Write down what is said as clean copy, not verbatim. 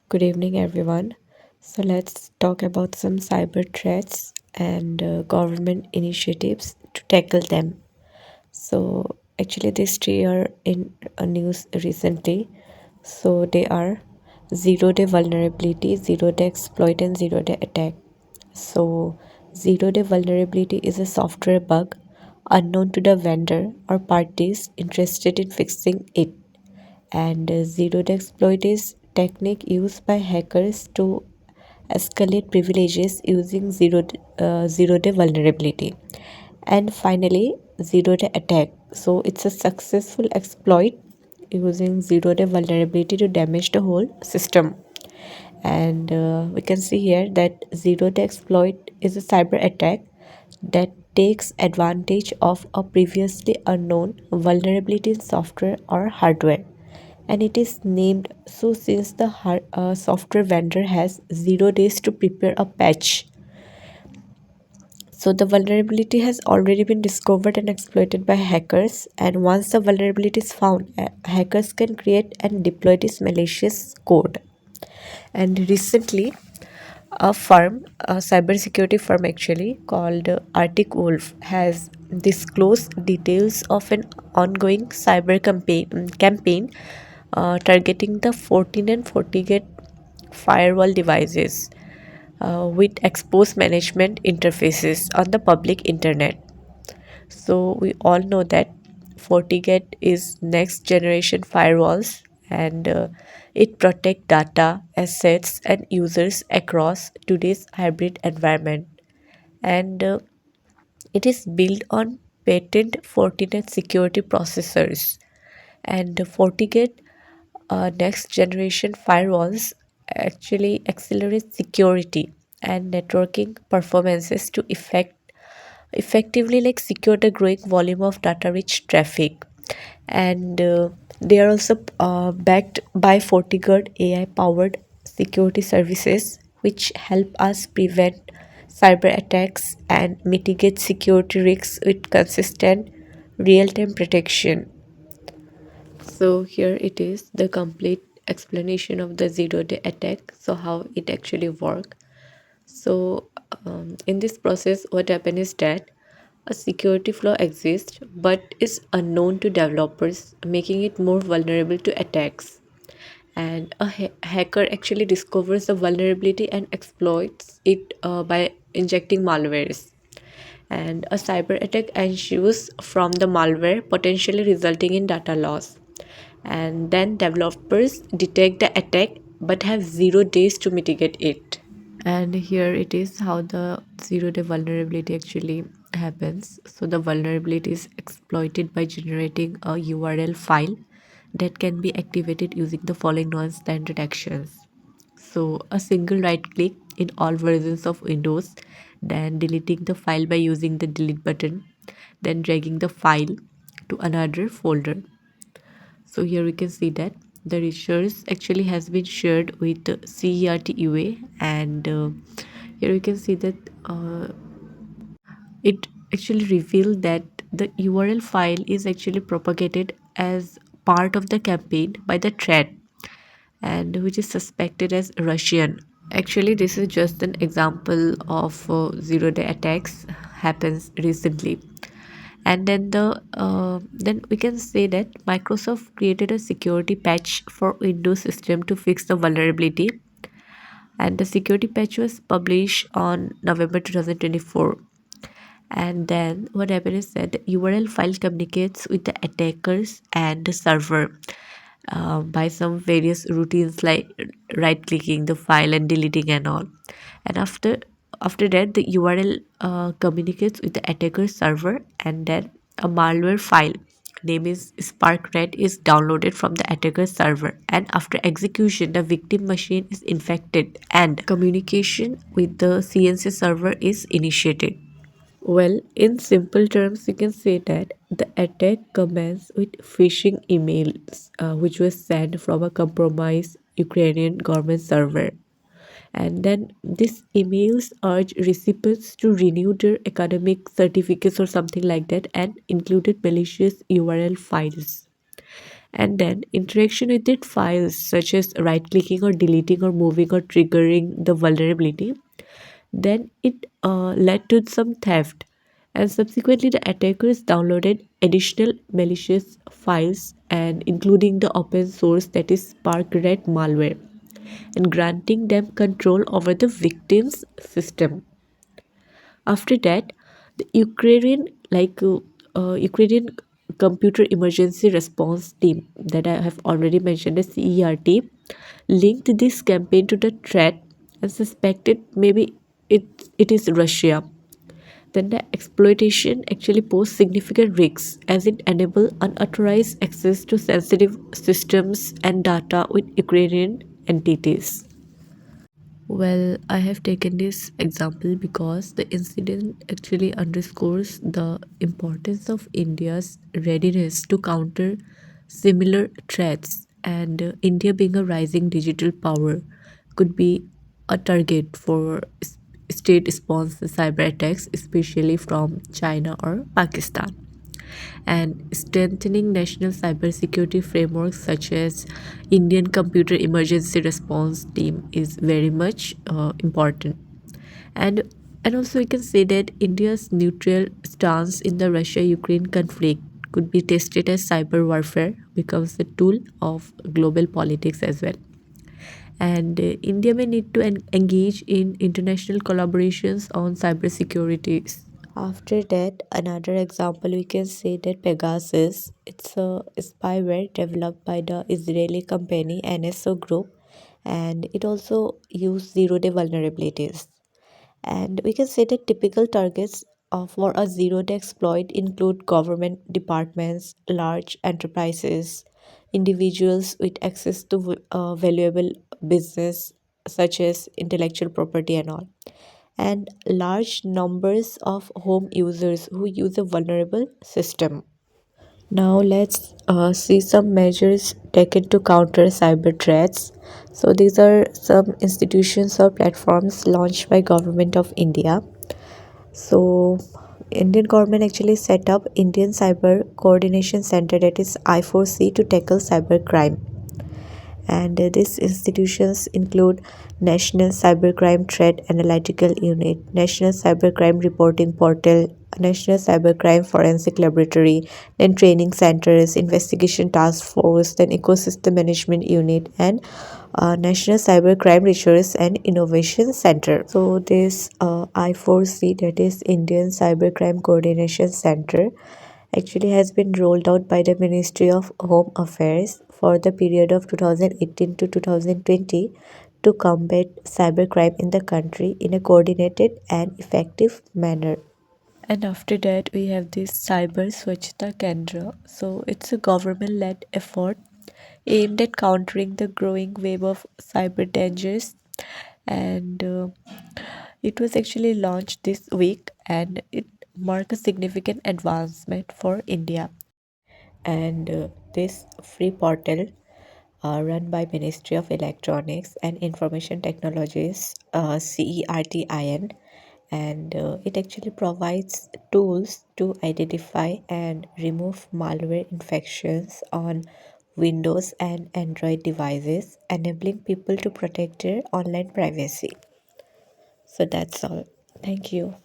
Good evening, everyone. So, let's talk about some cyber threats and government initiatives to tackle them. So, actually, these three are in news recently. So, they are zero day vulnerability, zero day exploit, and zero day attack. So, zero day vulnerability is a software bug unknown to the vendor or parties interested in fixing it, and zero-day exploit is technique used by hackers to escalate privileges using zero-day vulnerability. And finally, zero-day attack. So it's a successful exploit using zero-day vulnerability to damage the whole system. And we can see here that zero-day exploit is a cyber attack that takes advantage of a previously unknown vulnerability in software or hardware, and it is named so since the software vendor has 0 days to prepare a patch. So the vulnerability has already been discovered and exploited by hackers, and once the vulnerability is found, hackers can create and deploy this malicious code. And recently, a cybersecurity firm actually called Arctic Wolf, has disclosed details of an ongoing campaign targeting the 14 and 40 gate firewall devices with exposed management interfaces on the public internet. So we all know that FortiGate is next generation firewalls, and it protect data, assets, and users across today's hybrid environment. And it is built on patent Fortinet security processors. And FortiGate next generation firewalls actually accelerate security and networking performances to effectively secure the growing volume of data rich traffic. And they are also backed by FortiGuard AI powered security services, which help us prevent cyber attacks and mitigate security risks with consistent real time protection. So here it is, the complete explanation of the zero-day attack. So how it actually work. So in this process, what happened is that a security flaw exists but is unknown to developers, making it more vulnerable to attacks. And a hacker actually discovers the vulnerability and exploits it by injecting malwares. And a cyber attack ensues from the malware, potentially resulting in data loss. And then developers detect the attack but have 0 days to mitigate it. And here it is how the zero-day vulnerability actually happens. So the vulnerability is exploited by generating a URL file that can be activated using the following non-standard actions. So a single right click in all versions of Windows, then deleting the file by using the delete button, then dragging the file to another folder. So here we can see that the research actually has been shared with the CERT and here we can see that it actually revealed that the URL file is actually propagated as part of the campaign by the threat, and which is suspected as Russian. Actually, this is just an example of zero-day attacks happens recently. And then we can say that Microsoft created a security patch for Windows system to fix the vulnerability, and the security patch was published on November 2024. And then what happened is that the URL file communicates with the attackers and the server by some various routines like right clicking the file and deleting and all. And after that, the URL communicates with the attacker server, and then a malware file name is sparkret is downloaded from the attacker server, and after execution the victim machine is infected and communication with the CNC server is initiated. Well, in simple terms, you can say that the attack commenced with phishing emails, which was sent from a compromised Ukrainian government server. And then these emails urge recipients to renew their academic certificates or something like that, and included malicious URL files. and then interaction with its files such as right clicking or deleting or moving or triggering the vulnerability, then it led to some theft, and subsequently the attackers downloaded additional malicious files and including the open source that is spark-red malware and granting them control over the victim's system. After that, the Ukrainian Computer Emergency Response Team that I have already mentioned, the CERT, linked this campaign to the threat and suspected maybe it is Russia. Then the exploitation actually posed significant risks as it enabled unauthorized access to sensitive systems and data with Ukrainian entities. Well, I have taken this example because the incident actually underscores the importance of India's readiness to counter similar threats, and India, being a rising digital power, could be a target for state sponsored cyber attacks, especially from China or Pakistan, and strengthening national cybersecurity frameworks such as Indian Computer Emergency Response Team is very much important. And and also we can say that India's neutral stance in the Russia-Ukraine conflict could be tested as cyber warfare becomes a tool of global politics as well. And India may need to engage in international collaborations on cybersecurity. After that, another example we can say that Pegasus, it's a spyware developed by the Israeli company NSO Group, and it also used zero-day vulnerabilities. And we can say that typical targets for a zero-day exploit include government departments, large enterprises, individuals with access to valuable business such as intellectual property and all, and large numbers of home users who use a vulnerable system. Now let's see some measures taken to counter cyber threats. So these are some institutions or platforms launched by Government of India. So Indian government actually set up Indian Cyber Coordination Center, that is I4C, to tackle cyber crime, and these institutions include National Cybercrime Threat Analytical Unit, National Cybercrime Reporting Portal, National Cybercrime Forensic Laboratory, then training centers, investigation task force, then ecosystem management unit, and National Cybercrime Research and Innovation Center. So this I4C, that is Indian Cybercrime Coordination Center, actually has been rolled out by the Ministry of Home Affairs for the period of 2018 to 2020 to combat cybercrime in the country in a coordinated and effective manner. And after that, we have this Cyber Swachhata Kendra. So it's a government led effort aimed at countering the growing wave of cyber dangers. And it was actually launched this week, and it marked a significant advancement for India. And this free portal run by Ministry of Electronics and Information Technologies, CERTIN, and it actually provides tools to identify and remove malware infections on Windows and Android devices, enabling people to protect their online privacy. So that's all. Thank you.